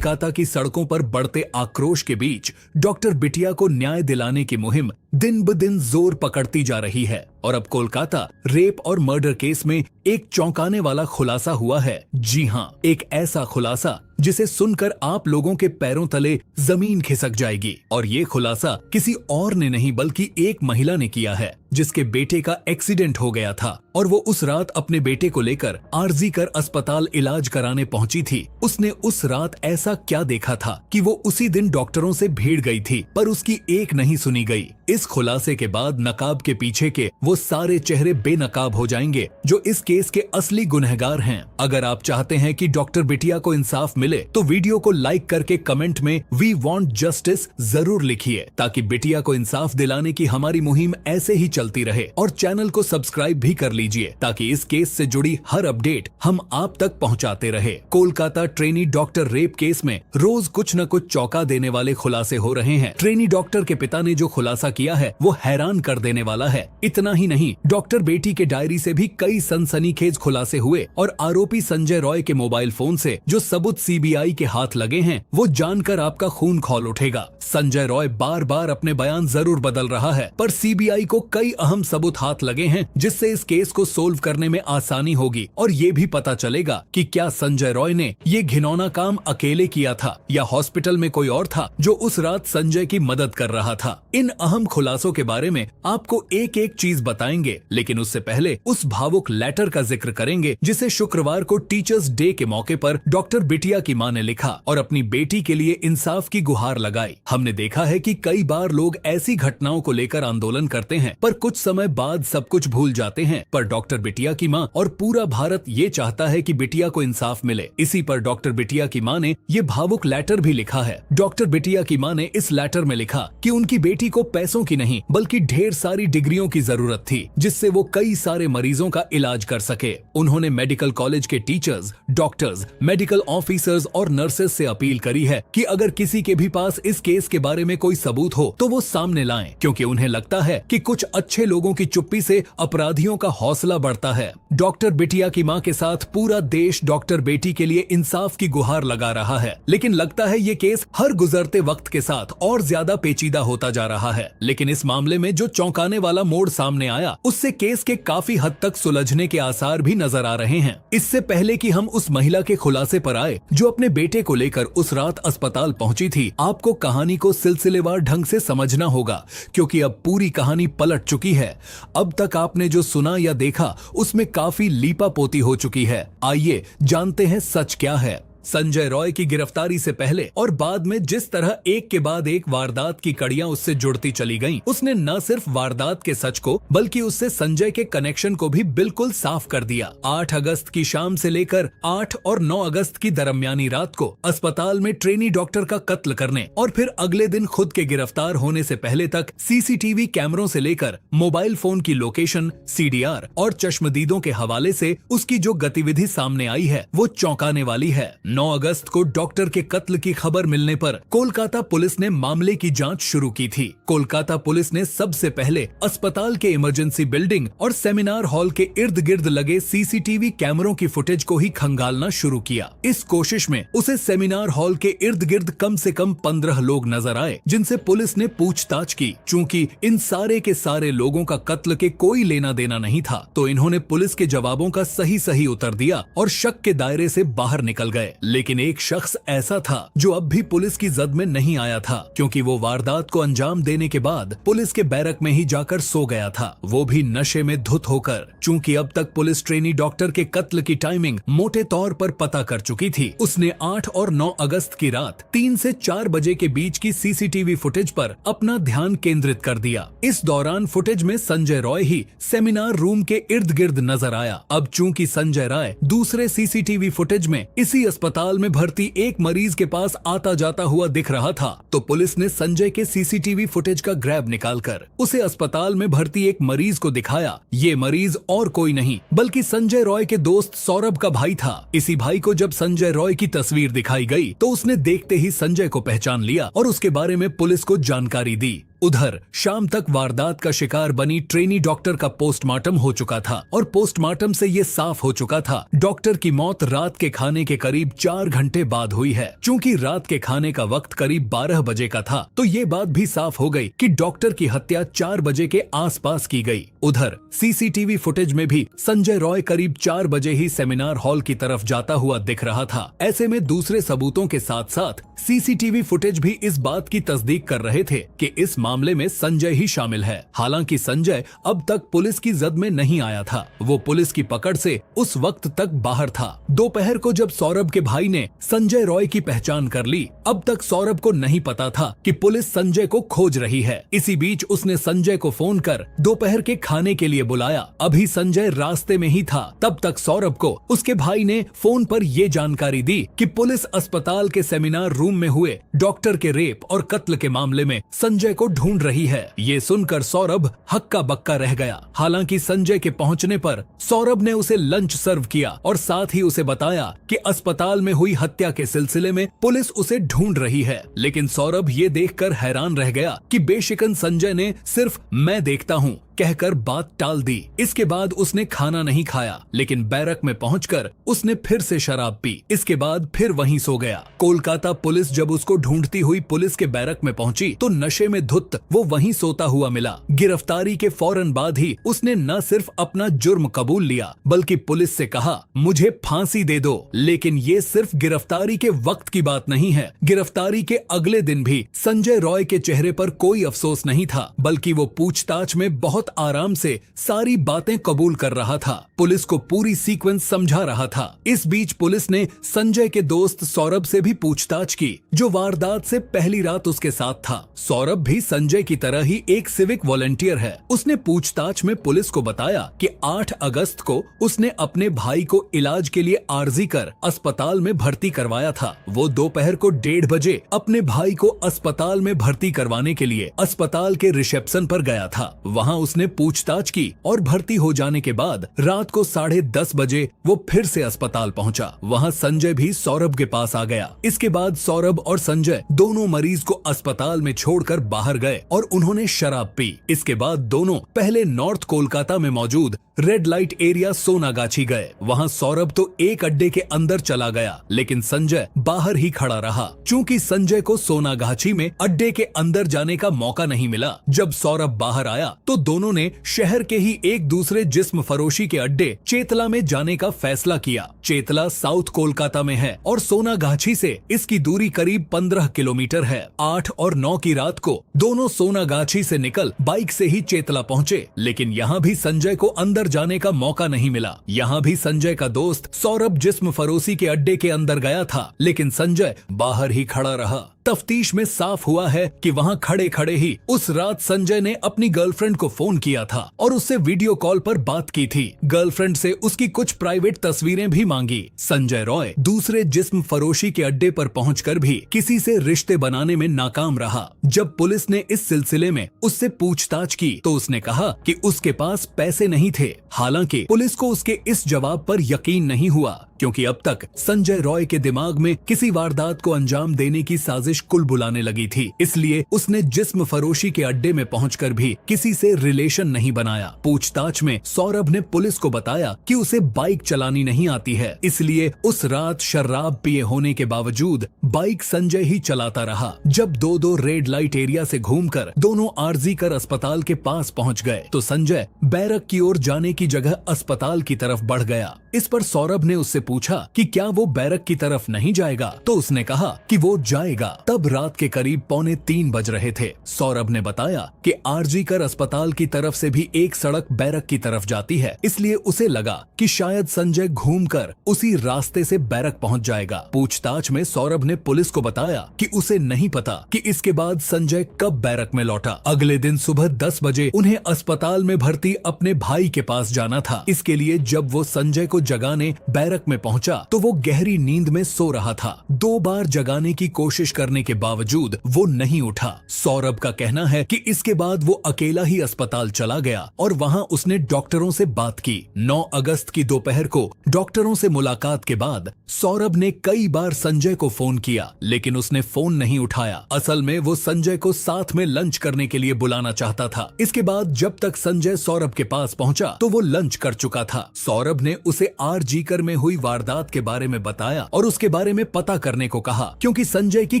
कोलकाता की सड़कों पर बढ़ते आक्रोश के बीच डॉक्टर बिटिया को न्याय दिलाने की मुहिम दिन ब दिन जोर पकड़ती जा रही है और अब कोलकाता रेप और मर्डर केस में एक चौंकाने वाला खुलासा हुआ है। जी हाँ, एक ऐसा खुलासा जिसे सुनकर आप लोगों के पैरों तले जमीन खिसक जाएगी। और ये खुलासा किसी और ने नहीं बल्कि एक महिला ने किया है जिसके बेटे का एक्सीडेंट हो गया था और वो उस रात अपने बेटे को लेकर आरजी कर अस्पताल इलाज कराने पहुंची थी। उसने उस रात ऐसा क्या देखा था कि वो उसी दिन डॉक्टरों से भीड़ गई थी पर उसकी एक नहीं सुनी गई। इस खुलासे के बाद नकाब के पीछे के वो सारे चेहरे बेनकाब हो जाएंगे जो इस केस के असली गुनहगार हैं। अगर आप चाहते हैं कि डॉक्टर बिटिया को इंसाफ मिले तो वीडियो को लाइक करके कमेंट में वी वांट जस्टिस जरूर लिखिए ताकि बिटिया को इंसाफ दिलाने की हमारी मुहिम ऐसे ही चलती रहे। और चैनल को सब्सक्राइब भी कर लीजिए ताकि इस केस से जुड़ी हर अपडेट हम आप तक पहुंचाते रहे। Kolkata trainee doctor rape case में रोज कुछ न कुछ चौंका देने वाले खुलासे हो रहे हैं। ट्रेनी डॉक्टर के पिता ने जो खुलासा किया है वो हैरान कर देने वाला है। इतना ही नहीं, डॉक्टर बेटी के डायरी से भी कई सनसनीखेज खुलासे हुए और आरोपी संजय रॉय के मोबाइल फोन से जो सबूत सीबीआई के हाथ लगे हैं वो जानकर आपका खून खौल उठेगा। संजय रॉय बार बार अपने बयान जरूर बदल रहा है पर सीबीआई को कई अहम सबूत हाथ लगे हैं जिससे इस केस को सोल्व करने में आसानी होगी और ये भी पता चलेगा कि क्या संजय रॉय ने ये घिनौना काम अकेले किया था या हॉस्पिटल में कोई और था जो उस रात संजय की मदद कर रहा था। इन अहम खुलासों के बारे में आपको एक एक चीज बताएंगे, लेकिन उससे पहले उस भावुक लेटर का जिक्र करेंगे जिसे शुक्रवार को टीचर्स डे के मौके पर डॉक्टर बिटिया की मां ने लिखा और अपनी बेटी के लिए इंसाफ की गुहार लगाई। हमने देखा है कि कई बार लोग ऐसी घटनाओं को लेकर आंदोलन करते हैं पर कुछ समय बाद सब कुछ भूल जाते हैं, पर डॉक्टर बिटिया की मां और पूरा भारत ये चाहता है कि बिटिया को इंसाफ मिले। इसी पर डॉक्टर बिटिया की मां ने ये भावुक लेटर भी लिखा है। डॉक्टर बिटिया की मां ने इस लेटर में लिखा कि उनकी बेटी को पैसों की नहीं बल्कि ढेर सारी डिग्रियों की जरूरत थी जिससे वो कई सारे मरीजों का इलाज कर सके। उन्होंने मेडिकल कॉलेज के टीचर्स, डॉक्टर्स, मेडिकल ऑफिसर्स और नर्सेस से अपील करी है कि अगर किसी के भी पास इस केस के बारे में कोई सबूत हो तो वो सामने लाएं, क्योंकि उन्हें लगता है कि कुछ अच्छे लोगों की चुप्पी से अपराधियों का हौसला बढ़ता है। डॉक्टर बिटिया की मां के साथ पूरा देश डॉक्टर बेटी के लिए इंसाफ की गुहार लगा रहा है, लेकिन लगता है ये केस हर गुजरते वक्त के साथ और ज्यादा पेचीदा होता जा रहा है। लेकिन इस मामले में जो चौंकाने वाला मोड़ सामने आया उससे केस के काफी हद तक सुलझने के आसार भी नजर आ रहे हैं। इससे पहले कि हम उस महिला के खुलासे पर आए जो अपने बेटे को लेकर उस रात अस्पताल पहुंची थी, आपको कहानी को सिलसिलेवार ढंग से समझना होगा क्योंकि अब पूरी कहानी पलट चुकी है। अब तक आपने जो सुना या देखा उसमें काफी लीपापोती हो चुकी है। आइए जानते हैं सच क्या है। संजय रॉय की गिरफ्तारी से पहले और बाद में जिस तरह एक के बाद एक वारदात की कड़ियां उससे जुड़ती चली गईं, उसने न सिर्फ वारदात के सच को बल्कि उससे संजय के कनेक्शन को भी बिल्कुल साफ कर दिया। 8 अगस्त की शाम से लेकर 8 और 9 अगस्त की दरमियानी रात को अस्पताल में ट्रेनी डॉक्टर का कत्ल करने और फिर अगले दिन खुद के गिरफ्तार होने से पहले तक सीसीटीवी कैमरों से लेकर मोबाइल फोन की लोकेशन, सीडीआर और चश्मदीदों के हवाले से उसकी जो गतिविधि सामने आई है वो चौंकाने वाली है। 9 अगस्त को डॉक्टर के कत्ल की खबर मिलने पर कोलकाता पुलिस ने मामले की जांच शुरू की थी। कोलकाता पुलिस ने सबसे पहले अस्पताल के इमरजेंसी बिल्डिंग और सेमिनार हॉल के इर्द गिर्द लगे सीसीटीवी कैमरों की फुटेज को ही खंगालना शुरू किया। इस कोशिश में उसे सेमिनार हॉल के इर्द गिर्द कम से कम 15 लोग नजर आए जिनसे पुलिस ने पूछताछ की। चूंकि इन सारे के सारे लोगों का कत्ल के कोई लेना देना नहीं था तो इन्होंने पुलिस के जवाबों का सही उत्तर दिया और शक के दायरे से बाहर निकल गए। लेकिन एक शख्स ऐसा था जो अब भी पुलिस की जद में नहीं आया था क्योंकि वो वारदात को अंजाम देने के बाद पुलिस के बैरक में ही जाकर सो गया था, वो भी नशे में धुत होकर। चूंकि अब तक पुलिस ट्रेनी डॉक्टर के कत्ल की टाइमिंग मोटे तौर पर पता कर चुकी थी, उसने 8 और 9 अगस्त की रात 3 से 4 बजे के बीच की सीसीटीवी फुटेज पर अपना ध्यान केंद्रित कर दिया। इस दौरान फुटेज में संजय रॉय ही सेमिनार रूम के इर्द गिर्द नजर आया। अब चूंकि संजय रॉय दूसरे सीसीटीवी फुटेज में इसी अस्पताल में भर्ती एक मरीज के पास आता जाता हुआ दिख रहा था तो पुलिस ने संजय के सीसीटीवी फुटेज का ग्रैब निकालकर उसे अस्पताल में भर्ती एक मरीज को दिखाया। ये मरीज और कोई नहीं बल्कि संजय रॉय के दोस्त सौरभ का भाई था। इसी भाई को जब संजय रॉय की तस्वीर दिखाई गई तो उसने देखते ही संजय को पहचान लिया और उसके बारे में पुलिस को जानकारी दी। उधर शाम तक वारदात का शिकार बनी ट्रेनी डॉक्टर का पोस्टमार्टम हो चुका था और पोस्टमार्टम से ये साफ हो चुका था डॉक्टर की मौत रात के खाने के करीब 4 घंटे बाद हुई है। चूंकि रात के खाने का वक्त करीब 12 बजे का था तो ये बात भी साफ हो गई कि डॉक्टर की हत्या 4 बजे के आसपास की गई। उधर सीसीटीवी फुटेज में भी संजय रॉय करीब 4 बजे ही सेमिनार हॉल की तरफ जाता हुआ दिख रहा था। ऐसे में दूसरे सबूतों के साथ साथ सीसीटीवी फुटेज भी इस बात की तस्दीक कर रहे थे कि इस मामले में संजय ही शामिल है। हालांकि संजय अब तक पुलिस की जद में नहीं आया था, वो पुलिस की पकड़ से उस वक्त तक बाहर था। दोपहर को जब सौरभ के भाई ने संजय रॉय की पहचान कर ली, अब तक सौरभ को नहीं पता था कि पुलिस संजय को खोज रही है। इसी बीच उसने संजय को फोन कर दोपहर के खाने के लिए बुलाया। अभी संजय रास्ते में ही था, तब तक सौरभ को उसके भाई ने फोन पर ये जानकारी दी कि पुलिस अस्पताल के सेमिनार रूम में हुए डॉक्टर के रेप और कत्ल के मामले में संजय को ढूंढ रही है। ये सुनकर सौरभ हक्का बक्का रह गया। हालांकि संजय के पहुंचने पर सौरभ ने उसे लंच सर्व किया और साथ ही उसे बताया कि अस्पताल में हुई हत्या के सिलसिले में पुलिस उसे ढूंढ रही है। लेकिन सौरभ ये देखकर हैरान रह गया कि बेशिकन संजय ने सिर्फ मैं देखता हूँ कहकर बात टाल दी। इसके बाद उसने खाना नहीं खाया, लेकिन बैरक में पहुंचकर उसने फिर से शराब पी। इसके बाद फिर वहीं सो गया। कोलकाता पुलिस जब उसको ढूंढती हुई पुलिस के बैरक में पहुंची तो नशे में धुत वो वहीं सोता हुआ मिला। गिरफ्तारी के फौरन बाद ही उसने न सिर्फ अपना जुर्म कबूल लिया बल्कि पुलिस से कहा मुझे फांसी दे दो। लेकिन ये सिर्फ गिरफ्तारी के वक्त की बात नहीं है। गिरफ्तारी के अगले दिन भी संजय रॉय के चेहरे पर कोई अफसोस नहीं था, बल्कि वो पूछताछ में बहुत आराम से सारी बातें कबूल कर रहा था। पुलिस को पूरी सीक्वेंस समझा रहा था। इस बीच पुलिस ने संजय के दोस्त सौरभ से भी पूछताछ की, जो वारदात से पहली रात उसके साथ था। सौरभ भी संजय की तरह ही एक सिविक वॉलंटियर है। उसने पूछताछ में पुलिस को बताया कि 8 अगस्त को उसने अपने भाई को इलाज के लिए आर्जी कर अस्पताल में भर्ती करवाया था। वो दोपहर को 1:30 बजे अपने भाई को अस्पताल में भर्ती करवाने के लिए अस्पताल के रिसेप्शन पर गया था। वहाँ उसने पूछताछ की और भर्ती हो जाने के बाद रात को 10:30 बजे वो फिर से अस्पताल पहुंचा। वहां संजय भी सौरभ के पास आ गया। इसके बाद सौरभ और संजय दोनों मरीज को अस्पताल में छोड़कर बाहर गए और उन्होंने शराब पी। इसके बाद दोनों पहले नॉर्थ कोलकाता में मौजूद रेड लाइट एरिया सोनागाछी गए। वहां सौरभ तो एक अड्डे के अंदर चला गया, लेकिन संजय बाहर ही खड़ा रहा। चूंकि संजय को सोनागाछी में अड्डे के अंदर जाने का मौका नहीं मिला, जब सौरभ बाहर आया तो दोनों ने शहर के ही एक दूसरे जिस्म फरोशी के अड्डे चेतला में जाने का फैसला किया। चेतला साउथ कोलकाता में है और सोनागाछी से इसकी दूरी करीब 15 किलोमीटर है। 8 और 9 की रात को दोनों सोनागाछी से निकल बाइक से ही चेतला पहुंचे, लेकिन यहाँ भी संजय को अंदर जाने का मौका नहीं मिला। यहाँ भी संजय का दोस्त सौरभ जिस्म फरोशी के अड्डे के अंदर गया था, लेकिन संजय बाहर ही खड़ा रहा। तफ्तीश में साफ हुआ है कि वहां खड़े खड़े ही उस रात संजय ने अपनी गर्लफ्रेंड को फोन किया था और उससे वीडियो कॉल पर बात की थी। गर्लफ्रेंड से उसकी कुछ प्राइवेट तस्वीरें भी मांगी। संजय रॉय दूसरे जिस्म फरोशी के अड्डे पर पहुंचकर भी किसी से रिश्ते बनाने में नाकाम रहा। जब पुलिस ने इस सिलसिले में उससे पूछताछ की तो उसने कहा कि उसके पास पैसे नहीं थे। हालांकि पुलिस को उसके इस जवाब पर यकीन नहीं हुआ, क्योंकि अब तक संजय रॉय के दिमाग में किसी वारदात को अंजाम देने की साजिश कुल बुलाने लगी थी। इसलिए उसने जिस्म फरोशी के अड्डे में पहुंचकर भी किसी से रिलेशन नहीं बनाया। पूछताछ में सौरभ ने पुलिस को बताया कि उसे बाइक चलानी नहीं आती है, इसलिए उस रात शराब पिए होने के बावजूद बाइक संजय ही चलाता रहा। जब दो रेड लाइट एरिया से घूमकर दोनों आरजी कर अस्पताल के पास पहुंच गए तो संजय बैरक की ओर जाने की जगह अस्पताल की तरफ बढ़ गया। इस पर सौरभ ने उससे पूछा कि क्या वो बैरक की तरफ नहीं जाएगा, तो उसने कहा कि वो जाएगा। तब रात के करीब 2:45 बज रहे थे। सौरभ ने बताया कि आरजी कर अस्पताल की तरफ से भी एक सड़क बैरक की तरफ जाती है, इसलिए उसे लगा कि शायद संजय घूमकर उसी रास्ते से बैरक पहुंच जाएगा। पूछताछ में सौरभ ने पुलिस को बताया कि उसे नहीं पता कि इसके बाद संजय कब बैरक में लौटा। अगले दिन सुबह 10 बजे उन्हें अस्पताल में भर्ती अपने भाई के पास जाना था। इसके लिए जब वो संजय को जगाने बैरक में पहुंचा तो वो गहरी नींद में सो रहा था। 2 बार जगाने की कोशिश करने के बावजूद वो नहीं उठा। सौरभ का कहना है कि इसके बाद वो अकेला ही अस्पताल चला गया और वहां उसने डॉक्टरों से बात की। 9 अगस्त की दोपहर को डॉक्टरों से मुलाकात के बाद सौरभ ने कई बार संजय को फोन किया, लेकिन उसने फोन नहीं उठाया। असल में वो संजय को साथ में लंच करने के लिए बुलाना चाहता था। इसके बाद जब तक संजय सौरभ के पास पहुंचा तो वो लंच कर चुका था। सौरभ ने उसे आरजीकर में हुई वारदात के बारे में बताया और उसके बारे में पता करने को कहा, क्योंकि संजय की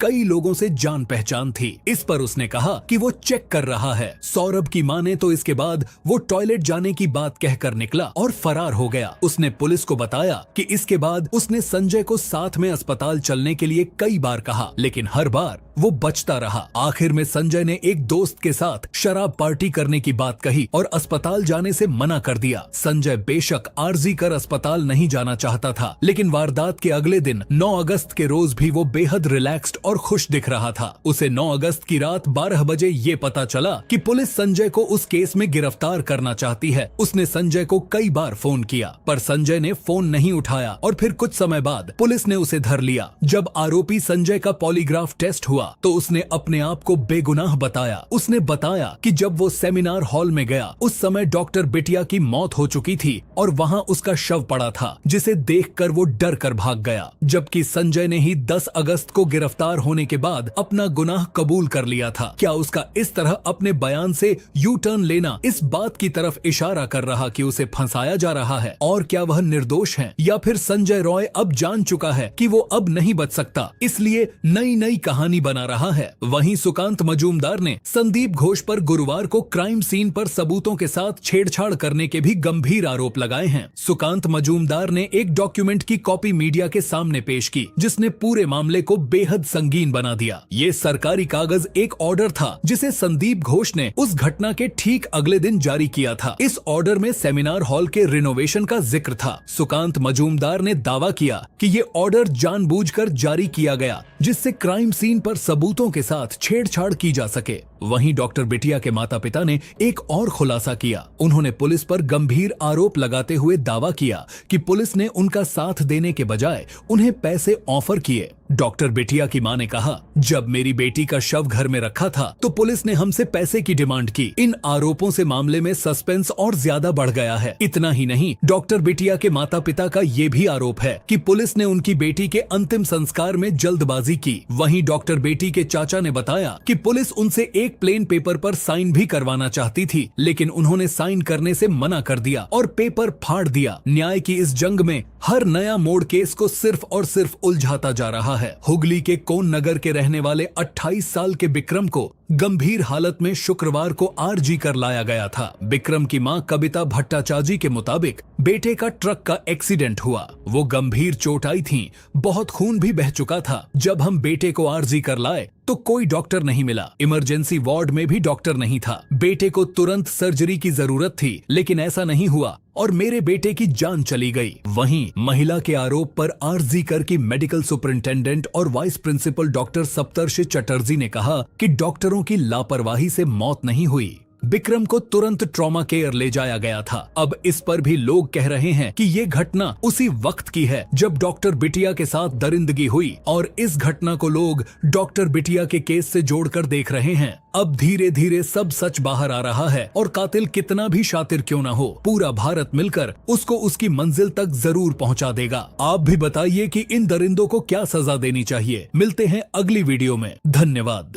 कई लोगों से जान पहचान थी। इस पर उसने कहा कि वो चेक कर रहा है। सौरभ की माने तो इसके बाद वो टॉयलेट जाने की बात कहकर निकला और फरार हो गया। उसने पुलिस को बताया कि इसके बाद उसने संजय को साथ में अस्पताल चलने के लिए कई बार कहा, लेकिन हर बार वो बचता रहा। आखिर में संजय ने एक दोस्त के साथ शराब पार्टी करने की बात कही और अस्पताल जाने से मना कर दिया। संजय बेशक आरजी कर अस्पताल नहीं जाना चाहता था, लेकिन वारदात के अगले दिन 9 अगस्त के रोज भी वो बेहद रिलैक्स्ड और खुश दिख रहा था। उसे 9 अगस्त की रात 12 बजे ये पता चला कि पुलिस संजय को उस केस में गिरफ्तार करना चाहती है। उसने संजय को कई बार फोन किया, पर संजय ने फोन नहीं उठाया और फिर कुछ समय बाद पुलिस ने उसे धर लिया। जब आरोपी संजय का पॉलीग्राफ टेस्ट हुआ तो उसने अपने आप को बेगुनाह बताया। उसने बताया कि जब वो सेमिनार हॉल में गया उस समय डॉक्टर बिटिया की मौत हो चुकी थी और वहां उसका शव पड़ा था, जिसे देखकर वो डर कर भाग गया। जबकि संजय ने ही 10 अगस्त को गिरफ्तार होने के बाद अपना गुनाह कबूल कर लिया था। क्या उसका इस तरह अपने बयान से यू टर्न लेना इस बात की तरफ इशारा कर रहा कि उसे फंसाया जा रहा है? और क्या वह निर्दोष है, या फिर संजय रॉय अब जान चुका है कि वो अब नहीं बच सकता, इसलिए नई नई कहानी बना रहा है? वहीं सुकांत मजूमदार ने संदीप घोष पर गुरुवार को क्राइम सीन पर सबूतों के साथ छेड़छाड़ करने के भी गंभीर आरोप लगाए हैं। सुकांत मजूमदार ने एक डॉक्यूमेंट की कॉपी मीडिया के सामने पेश की, जिसने पूरे मामले को बेहद संगीन बना दिया। ये सरकारी कागज एक ऑर्डर था जिसे संदीप घोष ने उस घटना के ठीक अगले दिन जारी किया था। इस ऑर्डर में सेमिनार हॉल के रिनोवेशन का जिक्र था। सुकांत मजूमदार ने दावा किया कि ये ऑर्डर जानबूझकर जारी किया गया, जिससे क्राइम सीन पर सबूतों के साथ छेड़छाड़ की जा सके। वहीं डॉक्टर बिटिया के माता पिता ने एक और खुलासा किया। उन्होंने पुलिस पर गंभीर आरोप लगाते हुए दावा किया कि पुलिस ने उनका साथ देने के बजाय उन्हें पैसे ऑफर किए। डॉक्टर बिटिया की मां ने कहा, जब मेरी बेटी का शव घर में रखा था तो पुलिस ने हमसे पैसे की डिमांड की। इन आरोपों से मामले में सस्पेंस और ज्यादा बढ़ गया है। इतना ही नहीं, डॉक्टर बिटिया के माता पिता का ये भी आरोप है कि पुलिस ने उनकी बेटी के अंतिम संस्कार में जल्दबाजी की। वहीं डॉक्टर बेटी के चाचा ने बताया कि पुलिस उनसे एक प्लेन पेपर पर साइन भी करवाना चाहती थी, लेकिन उन्होंने साइन करने से मना कर दिया और पेपर फाड़ दिया। न्याय की इस जंग में हर नया मोड़ केस को सिर्फ और सिर्फ उलझाता जा रहा है। हुगली के कोन नगर के रहने वाले 28 साल के विक्रम को गंभीर हालत में शुक्रवार को आरजी कर लाया गया था। विक्रम की मां कविता भट्टाचार्जी के मुताबिक बेटे का ट्रक का एक्सीडेंट हुआ। वो गंभीर चोट आई थी, बहुत खून भी बह चुका था। जब हम बेटे को आरजी कर लाए तो कोई डॉक्टर नहीं मिला। इमरजेंसी वार्ड में भी डॉक्टर नहीं था। बेटे को तुरंत सर्जरी की जरूरत थी, लेकिन ऐसा नहीं हुआ और मेरे बेटे की जान चली गई। वहीं महिला के आरोप पर आरजी कर की मेडिकल सुपरिंटेंडेंट और वाइस प्रिंसिपल डॉक्टर सप्तर्षि चटर्जी ने कहा कि डॉक्टरों की लापरवाही से मौत नहीं हुई। विक्रम को तुरंत ट्रॉमा केयर ले जाया गया था। अब इस पर भी लोग कह रहे हैं कि ये घटना उसी वक्त की है जब डॉक्टर बिटिया के साथ दरिंदगी हुई और इस घटना को लोग डॉक्टर बिटिया के केस से जोड़कर देख रहे हैं। अब धीरे धीरे सब सच बाहर आ रहा है और कातिल कितना भी शातिर क्यों न हो, पूरा भारत मिलकर उसको उसकी मंजिल तक जरूर पहुंचा देगा। आप भी बताइए कि इन दरिंदों को क्या सजा देनी चाहिए। मिलते हैं अगली वीडियो में। धन्यवाद।